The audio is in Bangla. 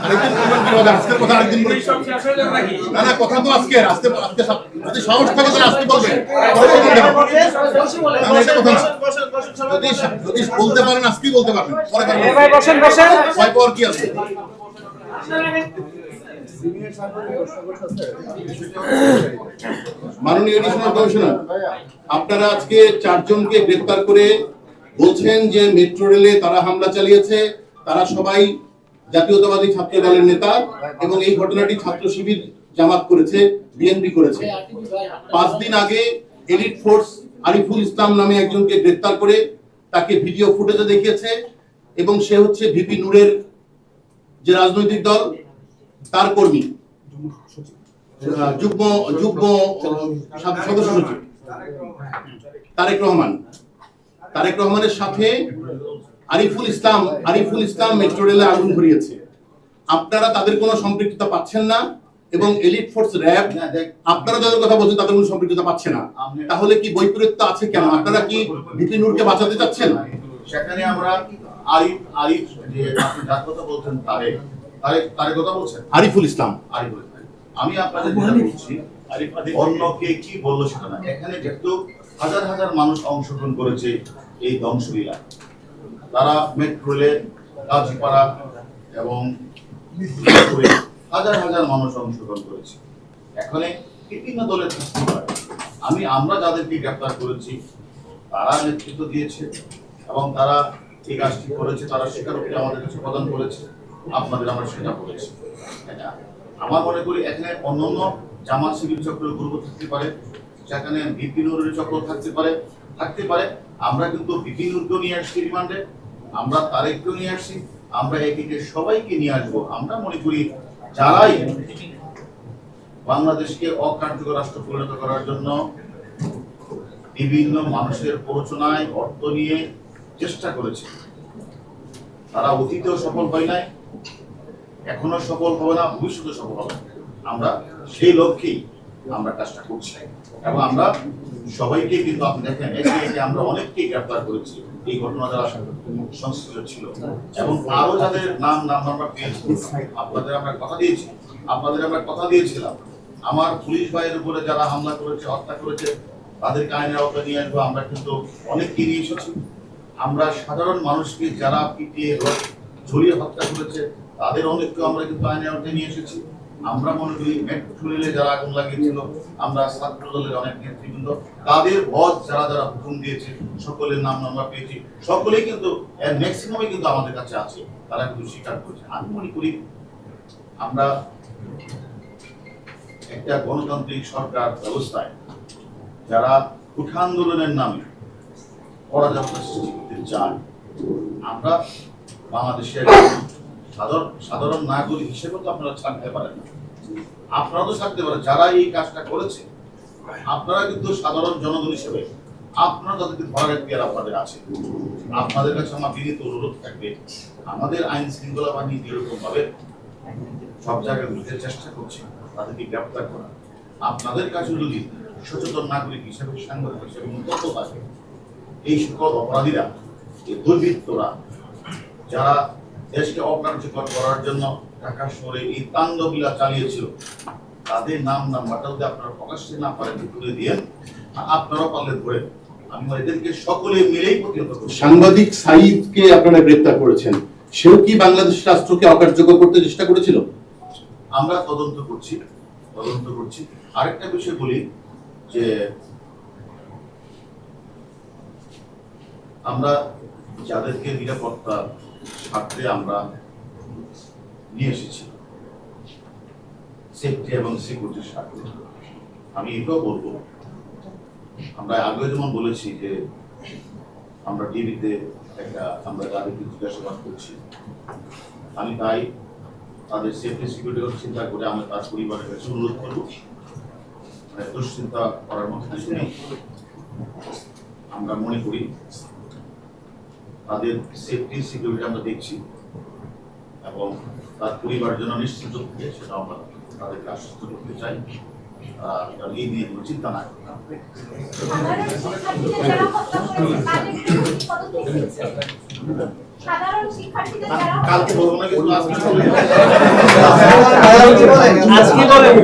আরেকদিন বলবেন কিভাবে? আজকের কথা আরেকদিন বলবেন। না না, কথা তো আজকে আজকে আজকে যদি সাহস থাকে তাহলে আজকে বলবেন। যদি বলতে পারেন আজকেই বলতে পারবেন, পরে ভয় পাওয়ার কি আছে? মাননীয় এডিশনাল কমিশনার, আপনারা আজকে 4 জনকে গ্রেফতার করে বলছেন যে মেট্রো রেলে তারা হামলা চালিয়েছে, তারা সবাই জাতীয়তাবাদী ছাত্র দলের নেতা এবং এই ঘটনাটি ছাত্র শিবির জামাত করেছে, বিএনপি করেছে। 5 দিন আগে এলিট ফোর্স আরিফুল ইসলাম নামে একজনকে গ্রেফতার করে তাকে ভিডিও ফুটেজে দেখিয়েছে এবং সে হচ্ছে ভিপি নূরের যে রাজনৈতিক দল তার কর্মী, যুগ্ম সদস্য সচিব তারেক রহমানের সাথে আরিফুল ইসলাম মেট্রো রেলে আগুন ধরিয়েছে। আপনারা তাদের কোনো সম্পৃক্ততা পাচ্ছেন না এবং এলিট ফোর্স র্যাব আপনারা যাদের কথা বলছেন তাদের কোনো সম্পৃক্ততা পাচ্ছে না। তাহলে কি বৈপরীত্য আছে কেন? আপনারা কি ভিপি নূরকে বাঁচাতে চাচ্ছেন? সেখানে আমরা আরিফ যে আপনি যার কথা বলছেন তারেক কথা বলছেন আরিফুল ইসলাম। আমি আপনাদের বলছি অন্য কে কি বললো সেটা না, এখানে যেহেতু হাজার হাজার মানুষ অংশগ্রহণ করেছে এই ধ্বংসলীলা, তারা মেট্রো রেলে গাজীপাড়া এবং হাজার হাজার মানুষ অংশগ্রহণ করেছে। এখানে বিভিন্ন দলের থাকতে পারে, আমরা যাদেরকে গ্রেফতার করেছি তারা নেতৃত্ব দিয়েছে এবং তারা এই কাজটি করেছে, তারা স্বীকারোক্তি আমাদের কাছে প্রদান করেছে, আপনাদের আমরা সেটা বলেছি। আমার মনে করি এখানে অন্যান্য জামাত শিবির চক্রের গ্রুপ থাকতে পারে, সেখানে ভিপি নূরের চক্র থাকতে পারে। আমরা কিন্তু ভিপি নূরকেও নিয়ে আসছি রিমান্ডে, আমরা তারেককেও নিয়ে আসছি, আমরা এদিকে সবাইকে নিয়ে আসবো। আমরা মনে করি যারাই বাংলাদেশকে অকার্যকর রাষ্ট্র পরিণত করার জন্য বিভিন্ন মানুষের প্ররোচনায় অর্থ নিয়ে চেষ্টা করেছে, তারা অতীতেও সফল হয় নাই, এখনো সফল হবে না, ভবিষ্যতে সফল হবে। আমরা সেই লক্ষ্যেই আমরা কাজটা করছি এবং আমরা সবাইকে কিন্তু আপনি দেখেন একে আমরা অনেককেই গ্রেফতার করেছি এই ঘটনা যারা সংশ্লিষ্ট ছিল এবং আরো যাদের নাম আমরা পেয়েছি। আপনাদের আমরা কথা দিয়েছিলাম আমার পুলিশ বাহিনীর উপরে যারা হামলা করেছে, হত্যা করেছে, তাদেরকে আইনের আওতায় নিয়ে আসবো। আমরা কিন্তু অনেককে নিয়ে এসেছি। আমরা সাধারণ মানুষকে যারা পিটিয়ে ঝরিয়ে হত্যা করেছে তাদের অনেককে আমরা কিন্তু আইনের আওতায় নিয়ে এসেছি। আমরা মনে করি মেট্রো রেলে যারা আগুন লাগিয়েছিল, আমরা ছাত্র দলের অনেক নেতৃবৃন্দ তাদের বস যারা হুকুম দিয়েছে সকলের নাম আমরা পেয়েছি। সকলেই কিন্তু ম্যাক্সিমামই কিন্তু আমাদের কাছে আছে, তারা কিন্তু স্বীকার করেছে। আমি মনে করি আমরা একটা গণতান্ত্রিক সরকার ব্যবস্থায় যারা উঠা আন্দোলনের নামে অরাজকতা সৃষ্টি করতে চায়, আমরা বাংলাদেশের সাধারণ নাগরিক হিসেবে তো আপনারা ছাড়তে পারেন না, আপনারা তো ছাড়তে পারেন। যারা এই কাজটা করেছে আপনারা কিন্তু সাধারণ জনগণ হিসেবে আপনারা তাদেরকে ধরার এখতিয়ার আপনাদের আছে। আপনাদের কাছে আমার বিনীত অনুরোধ থাকবে, আমাদের আইন শৃঙ্খলা বাহিনী যেরকম ভাবে সব জায়গায় বুঝতে চেষ্টা করছে তাদেরকে গ্রেফতার করা, আপনাদের কাছে যদি সচেতন নাগরিক হিসেবে সাংবাদিক হিসেবে তথ্য থাকে, এই সকল অপরাধীরা, এই দুর্বৃত্তরা যারা দেশকে অকার্যকর করার জন্য ঢাকা শহরে এই তাণ্ডবলীলা চালিয়েছিল, তাদের নাম্বারটা যদি আপনারা প্রকাশ্যে না পারেন তুলে দিয়ে আপনারা পারলে ধরে আমি এদেরকে সকলে মিলেই প্রতিহত করব। সাংবাদিক সাঈদকে আপনারা গ্রেফতার করেছেন, সেও কি বাংলাদেশ রাষ্ট্রকে অকার্যকর করতে চেষ্টা করেছিল? আমরা তদন্ত করছি। আরেকটা বিষয় বলি যে আমরা যাদেরকে নিরাপত্তার স্বার্থে আমরা নিয়ে এসেছি, সেফটি এবং সিকিউরিটির স্বার্থে, আমি এটাও বলবো, আমরা আগে যেমন বলেছি যে আমরা টিভিতে আমরা তাদেরকে জিজ্ঞাসাবাদ করছি, আমি তাই তাদের সেফটি সিকিউরিটির কথা চিন্তা করে আমরা তার পরিবারের কাছে অনুরোধ করবো, দুশ্চিন্তা করার মতো কিছু নেই। আমরা মনে করি তাদের সেফটি সিকিউরিটি আমরা দেখছি এবং তার পরিবারের জন্য নিশ্চিত থাকে সেটা আমরা তাদেরকে আশ্বস্ত করতে চাই। এই নিয়ে কোনো চিন্তা না সাধারণ শিক্ষার্থীদের যারা কালকে বলবো না কিন্তু আজকে আজকে বলেন